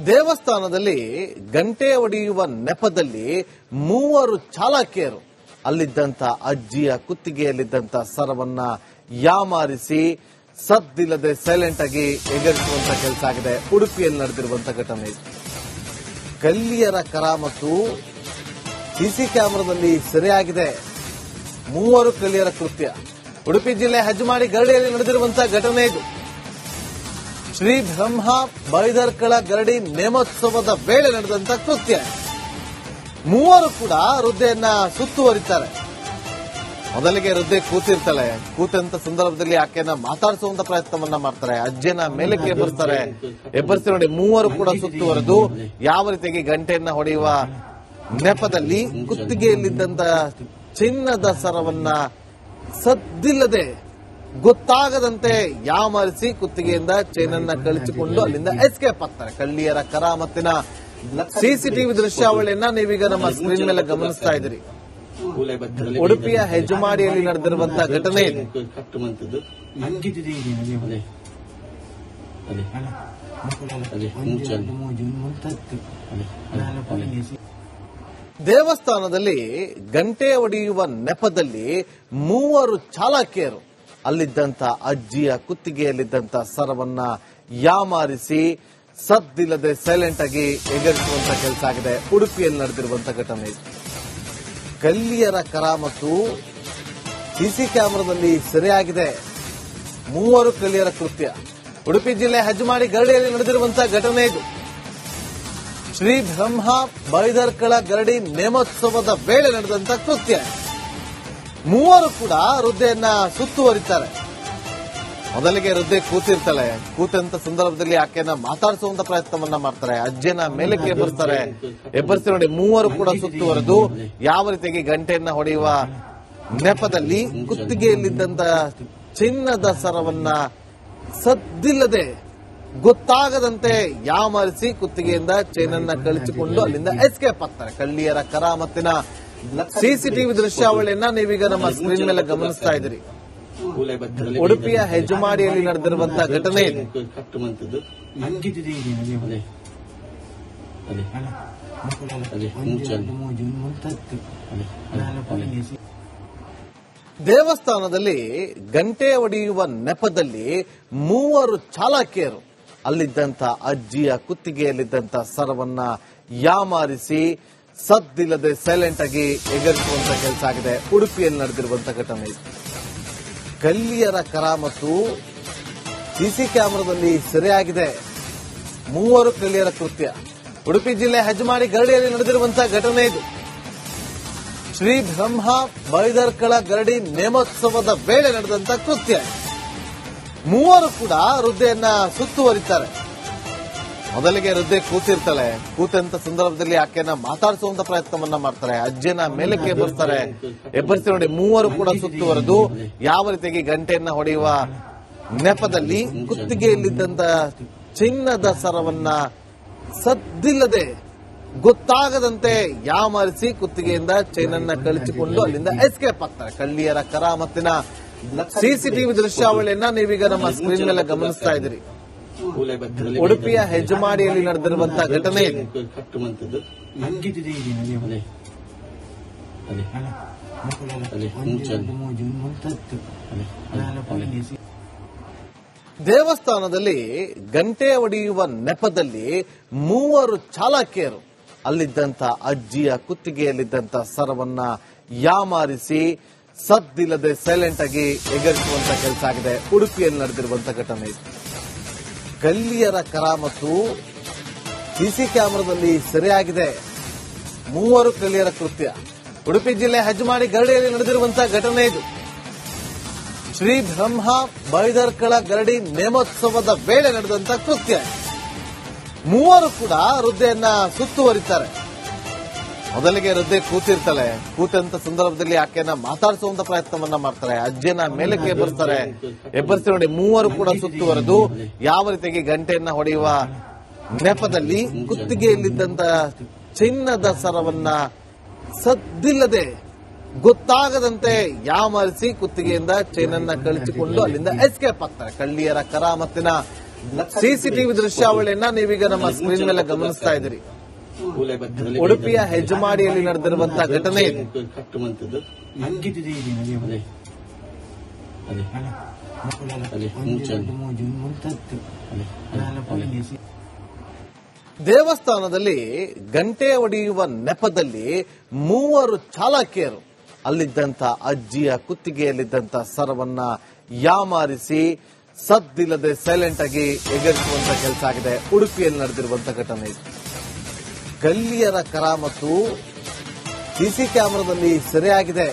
ದೇವಸ್ಥಾನದಲ್ಲಿ ಗಂಟೆ ಹೊಡೆಯುವ ನೆಪದಲ್ಲಿ ಮೂವರು ಚಾಲಕಿಯರು ಅಲ್ಲಿದ್ದಂತ ಅಜ್ಜಿಯ ಕುತ್ತಿಗೆಯಲ್ಲಿದ್ದಂತ ಸರವನ್ನ ಯಾಮಾರಿಸಿ ಸದ್ದಿಲ್ಲದೆ ಸೈಲೆಂಟ್ ಆಗಿ ಎಗರಿಸುವಂತ ಕೆಲಸ ಆಗಿದೆ. ಉಡುಪಿಯಲ್ಲಿ ನಡೆದಿರುವಂತಹ ಘಟನೆ. ಕಲ್ಲಿಯರ ಕರಾಮತ್ತು ಸಿಸಿ ಕ್ಯಾಮೆರಾದಲ್ಲಿ ಸೆರೆಯಾಗಿದೆ. ಮೂವರು ಕಲ್ಲಿಯರ ಕೃತ್ಯ. ಉಡುಪಿ ಜಿಲ್ಲೆ ಹೆಜ್ಮಾಡಿ ಗರಡಿಯಲ್ಲಿ ನಡೆದಿರುವಂತಹ ಘಟನೆ ಇದು. ಶ್ರೀ ಬ್ರಹ್ಮ ಬೈದರ್ಕಳ ಗರಡಿ ನೇಮೋತ್ಸವದ ವೇಳೆ ನಡೆದಂತ ಕೃತ್ಯ. ಮೂವರು ಕೂಡ ವೃದ್ಧೆಯನ್ನ ಸುತ್ತುವರಿತಾರೆ. ಮೊದಲಿಗೆ ವೃದ್ಧೆ ಕೂತಿರ್ತಾಳೆ. ಕೂತಂತ ಸಂದರ್ಭದಲ್ಲಿ ಆಕೆಯನ್ನ ಮಾತಾಡಿಸುವಂತ ಪ್ರಯತ್ನವನ್ನ ಮಾಡ್ತಾರೆ. ಅಜ್ಜಿಯನ್ನ ಮೇಲಕ್ಕೆ ಎಬ್ಬರಿಸ್ತಾರೆ. ಎಬ್ಬರಿಸಿ ನೋಡಿ ಮೂವರು ಕೂಡ ಸುತ್ತುವರೆದು ಯಾವ ರೀತಿಯಾಗಿ ಗಂಟೆಯನ್ನ ಹೊಡೆಯುವ ನೆಪದಲ್ಲಿ ಕುತ್ತಿಗೆಯಲ್ಲಿದ್ದಂತ ಚಿನ್ನದ ಸರವನ್ನ ಸದ್ದಿಲ್ಲದೆ ಗೊತ್ತಾಗದಂತೆ ಯಾಮಾರಿಸಿ ಕುತ್ತಿಗೆಯಿಂದ ಚೈನನ್ನ ಕಳಿಸಿಕೊಂಡು ಅಲ್ಲಿಂದ ಎಸ್ಕೇಪ್ ಆಗ್ತಾರೆ. ಕಳ್ಳಿಯರ ಕರಾಮತ್ತಿನ ಸಿಸಿಟಿವಿ ದೃಶ್ಯಾವಳಿಯನ್ನ ನೀವೀಗ ನಮ್ಮ ಸ್ಕ್ರೀನ್ ಮೇಲೆ ಗಮನಿಸ್ತಾ ಇದ್ದೀರಿ. ಉಡುಪಿಯ ಹೆಜ್ಮಾಡಿಯಲ್ಲಿ ನಡೆದಿರುವಂತಹ ಘಟನೆ ಇದೆ. ದೇವಸ್ಥಾನದಲ್ಲಿ ಗಂಟೆ ಹೊಡೆಯುವ ನೆಪದಲ್ಲಿ ಮೂವರು ಚಾಲಕಿಯರು ಅಲ್ಲಿದ್ದಂತ ಅಜ್ಜಿಯ ಕುತ್ತಿಗೆಯಲ್ಲಿದ್ದಂತ ಸರವನ್ನ ಯಾಮಾರಿಸಿ ಸದ್ದಿಲ್ಲದೆ ಸೈಲೆಂಟ್ ಆಗಿ ಎಗರಿಸುವಂತ ಕೆಲಸ ಆಗಿದೆ. ಉಡುಪಿಯಲ್ಲಿ ನಡೆದಿರುವಂತಹ ಘಟನೆ. ಕಲ್ಲಿಯರ ಕರಾಮತ್ತು ಸಿಸಿ ಕ್ಯಾಮೆರಾದಲ್ಲಿ ಸೆರೆಯಾಗಿದೆ. ಮೂವರು ಕಲ್ಲಿಯರ ಕೃತ್ಯ. ಉಡುಪಿ ಜಿಲ್ಲೆ ಹೆಜ್ಮಾಡಿ ಗರಡಿಯಲ್ಲಿ ನಡೆದಿರುವಂತಹ ಘಟನೆ ಇದು. ಶ್ರೀ ಬ್ರಹ್ಮ ಬೈದರ್ಕಳ ಗರಡಿ ನೇಮೋತ್ಸವದ ವೇಳೆ ನಡೆದಂತ ಕೃತ್ಯ. ಮೂವರು ಕೂಡ ವೃದ್ಧೆಯನ್ನ ಸುತ್ತುವರಿತಾರೆ. ಮೊದಲಿಗೆ ವೃದ್ಧೆ ಕೂತಿರ್ತಾಳೆ. ಕೂತಂತ ಸಂದರ್ಭದಲ್ಲಿ ಆಕೆಯನ್ನ ಮಾತಾಡಿಸುವಂತ ಪ್ರಯತ್ನವನ್ನ ಮಾಡ್ತಾರೆ. ಅಜ್ಜಿಯನ್ನ ಮೇಲಕ್ಕೆ ಎಬ್ಬರಿಸ್ತಾರೆ. ಎಬ್ಬರಿಸಿ ನೋಡಿ ಮೂವರು ಕೂಡ ಸುತ್ತುವರೆದು ಯಾವ ರೀತಿಯಾಗಿ ಗಂಟೆಯನ್ನ ಹೊಡೆಯುವ ನೆಪದಲ್ಲಿ ಕುತ್ತಿಗೆಯಲ್ಲಿದ್ದಂತ ಚಿನ್ನದ ಸರವನ್ನ ಸದ್ದಿಲ್ಲದೆ ಗೊತ್ತಾಗದಂತೆ ಯಾಮಾರಿಸಿ ಕುತ್ತಿಗೆಯಿಂದ ಚೈನನ್ನ ಕಳಿಸಿಕೊಂಡು ಅಲ್ಲಿಂದ ಎಸ್ಕೇಪ್ ಆಗ್ತಾರೆ. ಕಳ್ಳಿಯರ ಕರಾಮತ್ತಿನ ಸಿಸಿಟಿವಿ ದೃಶ್ಯಾವಳಿಯನ್ನ ನೀವೀಗ ನಮ್ಮ ಸ್ಕ್ರೀನ್ ಮೇಲೆ ಗಮನಿಸ್ತಾ ಇದ್ದೀರಿ. ಉಡುಪಿಯ ಹೆಜ್ಮಾಡಿಯಲ್ಲಿ ನಡೆದಿರುವಂತಹ ಘಟನೆ ಇದೆ. ದೇವಸ್ಥಾನದಲ್ಲಿ ಗಂಟೆ ಹೊಡೆಯುವ ನೆಪದಲ್ಲಿ ಮೂವರು ಚಾಲಕಿಯರು ಅಲ್ಲಿದ್ದಂತ ಅಜ್ಜಿಯ ಕುತ್ತಿಗೆಯಲ್ಲಿದ್ದಂತ ಸರವನ್ನ ಯಾಮಾರಿಸಿ ಸದ್ದಿಲ್ಲದೆ ಸೈಲೆಂಟ್ ಆಗಿ ಎಗರಿಸುವಂತ ಕೆಲಸ ಆಗಿದೆ. ಉಡುಪಿಯಲ್ಲಿ ನಡೆದಿರುವಂತಹ ಘಟನೆ. ಕಲ್ಲಿಯರ ಕರಾಮತ್ತು ಸಿಸಿ ಕ್ಯಾಮೆರಾದಲ್ಲಿ ಸೆರೆಯಾಗಿದೆ. ಮೂವರು ಕಲ್ಲಿಯರ ಕೃತ್ಯ. ಉಡುಪಿ ಜಿಲ್ಲೆ ಹೆಜ್ಮಾಡಿ ಗರಡಿಯಲ್ಲಿ ನಡೆದಿರುವಂತಹ ಘಟನೆ ಇದು. ಶ್ರೀ ಬ್ರಹ್ಮ ಬೈದರ್ಕಳ ಗರಡಿ ನೇಮೋತ್ಸವದ ವೇಳೆ ನಡೆದಂತ ಕೃತ್ಯ. ಮೂವರು ಕೂಡ ವೃದ್ಧೆಯನ್ನ ಸುತ್ತುವರಿತಾರೆ. ಮೊದಲಿಗೆ ವೃದ್ಧೆ ಕೂತಿರ್ತಾಳೆ. ಕೂತಂತ ಸಂದರ್ಭದಲ್ಲಿ ಆಕೆಯನ್ನ ಮಾತಾಡಿಸುವಂತ ಪ್ರಯತ್ನವನ್ನ ಮಾಡ್ತಾರೆ. ಅಜ್ಜಿಯನ್ನ ಮೇಲಕ್ಕೆ ಎಬ್ಬರಿಸ್ತಾರೆ. ಎಬ್ಬರಿಸಿ ನೋಡಿ ಮೂವರು ಕೂಡ ಸುತ್ತುವರೆದು ಯಾವ ರೀತಿಯಾಗಿ ಗಂಟೆಯನ್ನ ಹೊಡೆಯುವ ನೆಪದಲ್ಲಿ ಕುತ್ತಿಗೆಯಲ್ಲಿದ್ದಂತ ಚಿನ್ನದ ಸರವನ್ನ ಸದ್ದಿಲ್ಲದೆ ಗೊತ್ತಾಗದಂತೆ ಯಾಮಾರಿಸಿ ಕುತ್ತಿಗೆಯಿಂದ ಚೈನನ್ನ ಕಳಿಸಿಕೊಂಡು ಅಲ್ಲಿಂದ ಎಸ್ಕೇಪ್ ಆಗ್ತಾರೆ. ಕಳ್ಳಿಯರ ಕರಾಮತ್ತಿನ ಸಿಸಿಟಿವಿ ದೃಶ್ಯಾವಳಿಯನ್ನ ನೀವೀಗ ನಮ್ಮ ಸ್ಕ್ರೀನ್ ಮೇಲೆ ಗಮನಿಸ್ತಾ ಇದ್ದೀರಿ. ಉಡುಪಿಯ ಹೆಜ್ಮಾಡಿಯಲ್ಲಿ ನಡೆದಿರುವಂತಹ ಘಟನೆ ಇದೆ. ದೇವಸ್ಥಾನದಲ್ಲಿ ಗಂಟೆ ಹೊಡೆಯುವ ನೆಪದಲ್ಲಿ ಮೂವರು ಚಾಲಕಿಯರು ಅಲ್ಲಿದ್ದಂತ ಅಜ್ಜಿಯ ಕುತ್ತಿಗೆಯಲ್ಲಿದ್ದಂತ ಸರವನ್ನ ಯಾಮಾರಿಸಿ ಸದ್ದಿಲ್ಲದೆ ಸೈಲೆಂಟ್ ಆಗಿ ಎಗರಿಸುವಂತ ಕೆಲಸ ಆಗಿದೆ. ಉಡುಪಿಯಲ್ಲಿ ನಡೆದಿರುವಂತಹ ಘಟನೆ. ಕಲ್ಲಿಯರ ಕರಾಮತ್ತು ಸಿಸಿ ಕ್ಯಾಮೆರಾದಲ್ಲಿ ಸೆರೆಯಾಗಿದೆ. ಮೂವರು ಕಲ್ಲಿಯರ ಕೃತ್ಯ. ಉಡುಪಿ ಜಿಲ್ಲೆ ಹೆಜ್ಮಾಡಿ ಗರಡಿಯಲ್ಲಿ ನಡೆದಿರುವಂತಹ ಘಟನೆ ಇದು. ಶ್ರೀ ಬ್ರಹ್ಮ ಬೈದರ್ಕಳ ಗರಡಿ ನೇಮೋತ್ಸವದ ವೇಳೆ ನಡೆದಂತ ಕೃತ್ಯ. ಮೂವರು ಕೂಡ ವೃದ್ಧೆಯನ್ನ ಸುತ್ತುವರಿತಾರೆ. ಮೊದಲಿಗೆ ವೃದ್ಧೆ ಕೂತಿರ್ತಾಳೆ. ಕೂತಂತ ಸಂದರ್ಭದಲ್ಲಿ ಆಕೆಯನ್ನ ಮಾತಾಡಿಸುವಂತ ಪ್ರಯತ್ನವನ್ನ ಮಾಡ್ತಾರೆ. ಅಜ್ಜಿಯನ್ನ ಮೇಲಕ್ಕೆ ಎಬ್ಬರಿಸ್ತಾರೆ. ಎಬ್ಬರಿಸಿ ನೋಡಿ ಮೂವರು ಕೂಡ ಸುತ್ತುವರೆದು ಯಾವ ರೀತಿಯಾಗಿ ಗಂಟೆಯನ್ನ ಹೊಡೆಯುವ ನೆಪದಲ್ಲಿ ಕುತ್ತಿಗೆಯಲ್ಲಿದ್ದಂತ ಚಿನ್ನದ ಸರವನ್ನ ಸದ್ದಿಲ್ಲದೆ ಗೊತ್ತಾಗದಂತೆ ಯಾಮಾರಿಸಿ ಕುತ್ತಿಗೆಯಿಂದ ಚೈನನ್ನ ಕಳಿಸಿಕೊಂಡು ಅಲ್ಲಿಂದ ಎಸ್ಕೇಪ್ ಆಗ್ತಾರೆ. ಕಳ್ಳಿಯರ ಕರಾಮತ್ತಿನ ಸಿಸಿಟಿವಿ ದೃಶ್ಯಾವಳಿಯನ್ನ ನೀವೀಗ ನಮ್ಮ ಸ್ಕ್ರೀನ್ ಮೇಲೆ ಗಮನಿಸ್ತಾ ಇದ್ದೀರಿ. ಉಡುಪಿಯ ಹೆಜ್ಮಾಡಿಯಲ್ಲಿ ನಡೆದಿರುವಂತಹ ಘಟನೆ ಇದು. ದೇವಸ್ಥಾನದಲ್ಲಿ ಗಂಟೆ ಹೊಡೆಯುವ ನೆಪದಲ್ಲಿ ಮೂವರು ಚಾಲಕಿಯರು ಅಲ್ಲಿದ್ದಂತ ಅಜ್ಜಿಯ ಕುತ್ತಿಗೆಯಲ್ಲಿದ್ದಂತ ಸರವನ್ನ ಯಾಮಾರಿಸಿ ಸದ್ದಿಲ್ಲದೆ ಸೈಲೆಂಟ್ ಆಗಿ ಎಗರಿಸುವಂತ ಕೆಲಸ ಆಗಿದೆ. ಉಡುಪಿಯಲ್ಲಿ ನಡೆದಿರುವಂತಹ ಘಟನೆ ಇದು. ಗಲ್ಲಿಯರ ಕರಾಮತ್ತು ಸಿಸಿ ಕ್ಯಾಮೆರಾದಲ್ಲಿ ಸೆರೆಯಾಗಿದೆ.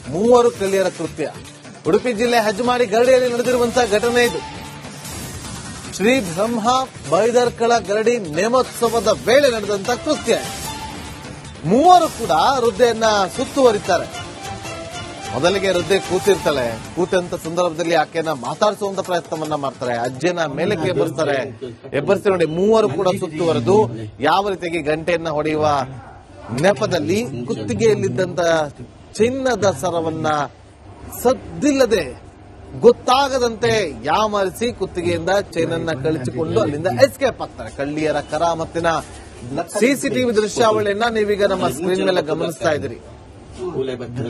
ಮೂವರು ಗಲ್ಲಿಯರ ಕೃತ್ಯ. ಉಡುಪಿ ಜಿಲ್ಲೆ ಹೆಜ್ಮಾಡಿ ಗರಡಿಯಲ್ಲಿ ನಡೆದಿರುವಂತಹ ಘಟನೆ ಇದು. ಶ್ರೀ ಬ್ರಹ್ಮ ಬೈದರ್ಕಳ ಗರಡಿ ನೇಮೋತ್ಸವದ ವೇಳೆ ನಡೆದಂತ ಕೃತ್ಯ. ಮೂವರು ಕೂಡ ವೃದ್ಧೆಯನ್ನ ಸುತ್ತುವರಿತಾರೆ. ಮೊದಲಿಗೆ ವೃದ್ಧೆ ಕೂತಿರ್ತಾಳೆ. ಕೂತಂತ ಸಂದರ್ಭದಲ್ಲಿ ಆಕೆಯನ್ನ ಮಾತಾಡಿಸುವಂತ ಪ್ರಯತ್ನವನ್ನ ಮಾಡ್ತಾರೆ. ಅಜ್ಜಿಯನ್ನ ಮೇಲಕ್ಕೆ ಎಬ್ಬರಿಸಿ ನೋಡಿ ಮೂವರು ಕೂಡ ಸುತ್ತುವರೆದು ಯಾವ ರೀತಿಯಾಗಿ ಗಂಟೆಯನ್ನ ಹೊಡೆಯುವ ನೆಪದಲ್ಲಿ ಕುತ್ತಿಗೆಯಲ್ಲಿದ್ದಂತ ಚಿನ್ನದ ಸರವನ್ನ ಸದ್ದಿಲ್ಲದೆ ಗೊತ್ತಾಗದಂತೆ ಯಾಮಾರಿಸಿ ಕುತ್ತಿಗೆಯಿಂದ ಚೈನನ್ನ ಕಳಿಸಿಕೊಂಡು ಅಲ್ಲಿಂದ ಎಸ್ಕೇಪ್ ಆಗ್ತಾರೆ. ಕಳ್ಳಿಯರ ಕರಾಮತ್ತಿನ ಸಿಸಿಟಿವಿ ದೃಶ್ಯಾವಳಿಯನ್ನ ನೀವೀಗ ನಮ್ಮ ಸ್ಕ್ರೀನ್ ಮೇಲೆ ಗಮನಿಸ್ತಾ ಇದ್ದೀರಿ.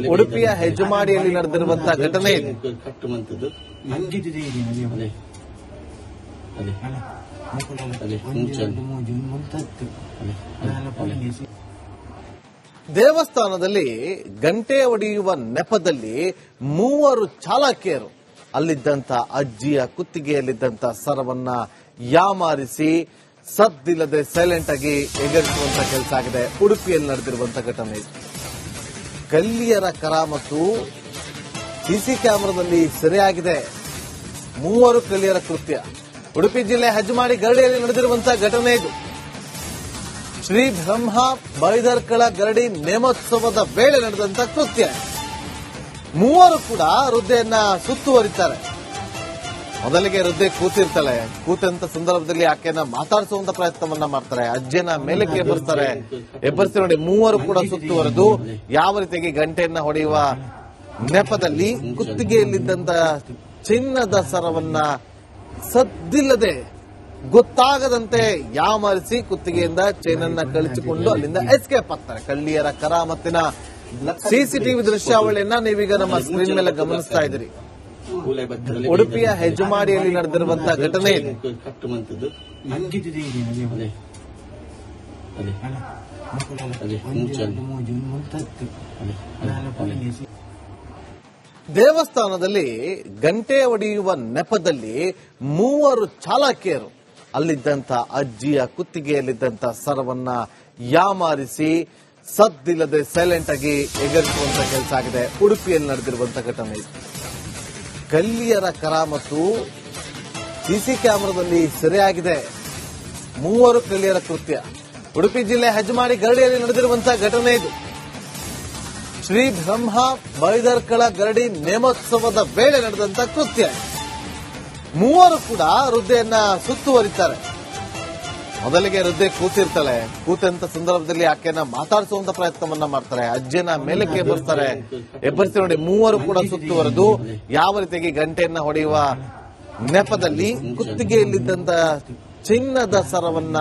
ಉಡುಪಿಯ ಹೆಜ್ಮಾಡಿಯಲ್ಲಿ ನಡೆದಿರುವಂತಹ ಘಟನೆ ಇದು. ದೇವಸ್ಥಾನದಲ್ಲಿ ಗಂಟೆ ಹೊಡೆಯುವ ನೆಪದಲ್ಲಿ ಮೂವರು ಚಾಲಕಿಯರು ಅಲ್ಲಿದ್ದಂತ ಅಜ್ಜಿಯ ಕುತ್ತಿಗೆಯಲ್ಲಿದ್ದಂತ ಸರವನ್ನ ಯಾಮಾರಿಸಿ ಸದ್ದಿಲ್ಲದೆ ಸೈಲೆಂಟ್ ಆಗಿ ಎಗರಿಸುವಂತ ಕೆಲಸ ಆಗಿದೆ. ಉಡುಪಿಯಲ್ಲಿ ನಡೆದಿರುವಂತಹ ಘಟನೆ ಇದು. ಗಲ್ಲಿಯರ ಕರಾಮತ್ತು ಸಿಸಿ ಕ್ಯಾಮೆರಾದಲ್ಲಿ ಸೆರೆಯಾಗಿದೆ. ಮೂವರು ಗಲ್ಲಿಯರ ಕೃತ್ಯ. ಉಡುಪಿ ಜಿಲ್ಲೆ ಹೆಜ್ಮಾಡಿ ಗರಡಿಯಲ್ಲಿ ನಡೆದಿರುವಂತಹ ಘಟನೆ ಇದು. ಶ್ರೀ ಬ್ರಹ್ಮ ಬೈದರ್ಕಳ ಗರಡಿ ನೇಮೋತ್ಸವದ ವೇಳೆ ನಡೆದಂತ ಕೃತ್ಯ. ಮೂವರು ಕೂಡ ವೃದ್ಧೆಯನ್ನ ಸುತ್ತುವರಿತಾರೆ. ಮೊದಲಿಗೆ ವೃದ್ಧೆ ಕೂತಿರ್ತಾಳೆ. ಕೂತಂತ ಸಂದರ್ಭದಲ್ಲಿ ಆಕೆಯನ್ನ ಮಾತಾಡಿಸುವಂತ ಪ್ರಯತ್ನವನ್ನ ಮಾಡ್ತಾರೆ. ಅಜ್ಜಿಯನ್ನ ಮೇಲಕ್ಕೆ ಎಬ್ಬರಿಸಿ ನೋಡಿ ಮೂವರು ಕೂಡ ಸುತ್ತುವರೆದು ಯಾವ ರೀತಿಯಾಗಿ ಗಂಟೆಯನ್ನ ಹೊಡೆಯುವ ನೆಪದಲ್ಲಿ ಕುತ್ತಿಗೆಯಲ್ಲಿದ್ದಂತ ಚಿನ್ನದ ಸರವನ್ನ ಸದ್ದಿಲ್ಲದೆ ಗೊತ್ತಾಗದಂತೆ ಯಾಮಾರಿಸಿ ಕುತ್ತಿಗೆಯಿಂದ ಚೈನನ್ನ ಕಳಿಸಿಕೊಂಡು ಅಲ್ಲಿಂದ ಎಸ್ಕೇಪ್ ಆಗ್ತಾರೆ. ಕಳ್ಳಿಯರ ಕರಾಮತ್ತಿನ ಸಿಸಿಟಿವಿ ದೃಶ್ಯಾವಳಿಯನ್ನ ನೀವೀಗ ನಮ್ಮ ಸ್ಕ್ರೀನ್ ಮೇಲೆ ಗಮನಿಸ್ತಾ ಇದ್ದೀರಿ. ಉಡುಪಿಯ ಹೆಜ್ಮಾಡಿಯಲ್ಲಿ ನಡೆದಿರುವಂತಹ ಘಟನೆ ಇದು. ದೇವಸ್ಥಾನದಲ್ಲಿ ಗಂಟೆ ಹೊಡೆಯುವ ನೆಪದಲ್ಲಿ ಮೂವರು ಚಾಲಕಿಯರು ಅಲ್ಲಿದ್ದಂತ ಅಜ್ಜಿಯ ಕುತ್ತಿಗೆಯಲ್ಲಿದ್ದಂತ ಸರವನ್ನ ಯಾಮಾರಿಸಿ ಸದ್ದಿಲ್ಲದೆ ಸೈಲೆಂಟ್ ಆಗಿ ಎಗರಿಸುವಂತ ಕೆಲಸ ಆಗಿದೆ. ಉಡುಪಿಯಲ್ಲಿ ನಡೆದಿರುವಂತಹ ಘಟನೆ ಇದು. ಗಲ್ಲಿಯರ ಕರಾಮತ್ತು ಸಿಸಿ ಕ್ಯಾಮೆರಾದಲ್ಲಿ ಸೆರೆಯಾಗಿದೆ. ಮೂವರು ಗಲ್ಲಿಯರ ಕೃತ್ಯ. ಉಡುಪಿ ಜಿಲ್ಲೆ ಹೆಜ್ಮಾಡಿ ಗರಡಿಯಲ್ಲಿ ನಡೆದಿರುವಂತಹ ಘಟನೆ ಇದು. ಶ್ರೀ ಬ್ರಹ್ಮ ಬೈದರ್ಕಳ ಗರಡಿ ನೇಮೋತ್ಸವದ ವೇಳೆ ನಡೆದಂತ ಕೃತ್ಯ. ಮೂವರು ಕೂಡ ವೃದ್ಧೆಯನ್ನ ಸುತ್ತುವರಿತಾರೆ. ಮೊದಲಿಗೆ ವೃದ್ಧೆ ಕೂತಿರ್ತಾಳೆ. ಕೂತಂತ ಸಂದರ್ಭದಲ್ಲಿ ಆಕೆಯನ್ನ ಮಾತಾಡಿಸುವಂತ ಪ್ರಯತ್ನವನ್ನ ಮಾಡ್ತಾರೆ. ಅಜ್ಜಿಯನ್ನ ಮೇಲಕ್ಕೆ ಎಬ್ಬರಿಸಿ ನೋಡಿ ಮೂವರು ಕೂಡ ಸುತ್ತುವರೆದು ಯಾವ ರೀತಿಯಾಗಿ ಗಂಟೆಯನ್ನ ಹೊಡೆಯುವ ನೆಪದಲ್ಲಿ ಕುತ್ತಿಗೆಯಲ್ಲಿದ್ದಂತ ಚಿನ್ನದ ಸರವನ್ನ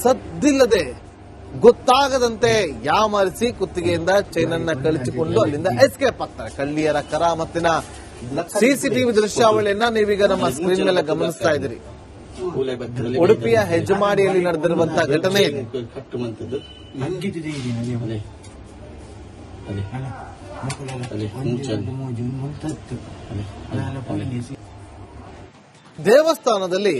ಸದ್ದಿಲ್ಲದೆ ಗೊತ್ತಾಗದಂತೆ ಯಾಮಾರಿಸಿ ಕುತ್ತಿಗೆಯಿಂದ ಚೈನನ್ನ ಕಳಿಸಿಕೊಂಡು ಅಲ್ಲಿಂದ ಎಸ್ಕೇಪ್ ಆಗ್ತಾರೆ. ಕಳ್ಳಿಯರ ಕರಾಮತ್ತಿನ ಸಿಸಿಟಿವಿ ದೃಶ್ಯಾವಳಿಯನ್ನ ನೀವೀಗ ನಮ್ಮ ಸ್ಕ್ರೀನ್ ಮೇಲೆ ಗಮನಿಸ್ತಾ ಇದ್ದೀರಿ. ಉಡುಪಿಯ ಹೆಜ್ಮಾಡಿಯಲ್ಲಿ ನಡೆದಿರುವಂತಹ ಘಟನೆ ಇದು. ದೇವಸ್ಥಾನದಲ್ಲಿ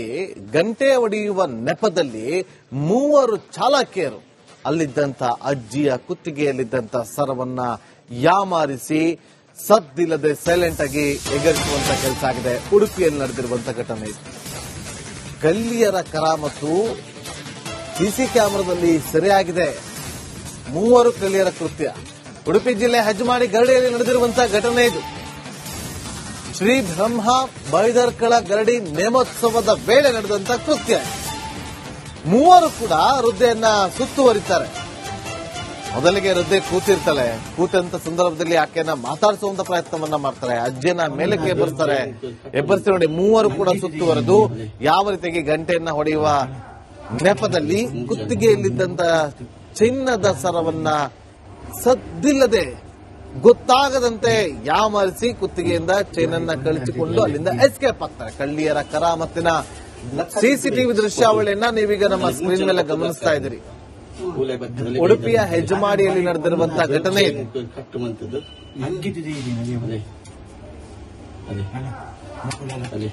ಗಂಟೆ ಹೊಡೆಯುವ ನೆಪದಲ್ಲಿ ಮೂವರು ಚಾಲಕಿಯರು ಅಲ್ಲಿದ್ದಂತ ಅಜ್ಜಿಯ ಕುತ್ತಿಗೆಯಲ್ಲಿದ್ದಂತ ಸರವನ್ನ ಯಾಮಾರಿಸಿ ಸದ್ದಿಲ್ಲದೆ ಸೈಲೆಂಟ್ ಆಗಿ ಎಗರಿಸುವಂತ ಕೆಲಸ ಆಗಿದೆ. ಉಡುಪಿಯಲ್ಲಿ ನಡೆದಿರುವಂತಹ ಘಟನೆ ಇದು. ಗಲ್ಲಿಯರ ಕರಾಮತ್ತು ಸಿಸಿ ಕ್ಯಾಮೆರಾದಲ್ಲಿ ಸೆರೆಯಾಗಿದೆ. ಮೂವರು ಗಲ್ಲಿಯರ ಕೃತ್ಯ. ಉಡುಪಿ ಜಿಲ್ಲೆ ಹೆಜ್ಮಾಡಿ ಗರಡಿಯಲ್ಲಿ ನಡೆದಿರುವಂತಹ ಘಟನೆ ಇದು. ಶ್ರೀ ಬ್ರಹ್ಮ ಬೈದರ್ಕಳ ಗರಡಿ ನೇಮೋತ್ಸವದ ವೇಳೆ ನಡೆದಂತ ಕೃತ್ಯ. ಮೂವರು ಕೂಡ ವೃದ್ಧೆಯನ್ನ ಸುತ್ತುವರಿತಾರೆ. ಮೊದಲಿಗೆ ಹೃದಯ ಕೂತಿರ್ತಾಳೆ. ಕೂತಂತ ಸಂದರ್ಭದಲ್ಲಿ ಆಕೆಯನ್ನ ಮಾತಾಡಿಸುವಂತ ಪ್ರಯತ್ನವನ್ನ ಮಾಡ್ತಾರೆ. ಅಜ್ಜಿಯನ್ನ ಮೇಲಕ್ಕೆ ಎಬ್ಬರಿಸ್ತಾರೆ. ಎಬ್ಬರಿಸಿ ನೋಡಿ, ಮೂವರು ಕೂಡ ಸುತ್ತುವರೆದು ಯಾವ ರೀತಿಯಾಗಿ ಗಂಟೆಯನ್ನ ಹೊಡೆಯುವ ನೆಪದಲ್ಲಿ ಕುತ್ತಿಗೆಯಲ್ಲಿದ್ದಂತ ಚಿನ್ನದ ಸರವನ್ನ ಸದ್ದಿಲ್ಲದೆ ಗೊತ್ತಾಗದಂತೆ ಯಾಮರಿಸಿ ಕುತ್ತಿಗೆಯಿಂದ ಚೈನನ್ನ ಕಳಿಸಿಕೊಂಡು ಅಲ್ಲಿಂದ ಎಸ್ಕೇಪ್ ಆಗ್ತಾರೆ. ಕಳ್ಳಿಯರ ಕರಾಮತ್ತಿನ ಸಿಸಿಟಿವಿ ದೃಶ್ಯಾವಳಿಯನ್ನ ನೀವೀಗ ನಮ್ಮ ಸ್ಕ್ರೀನ್ ಮೇಲೆ ಗಮನಿಸ್ತಾ ಇದ್ದೀರಿ. ಉಡುಪಿಯ ಹೆಜ್ಮಾಡಿಯಲ್ಲಿ ನಡೆದಿರುವಂತಹ ಘಟನೆ ಇದು. ಅದೇ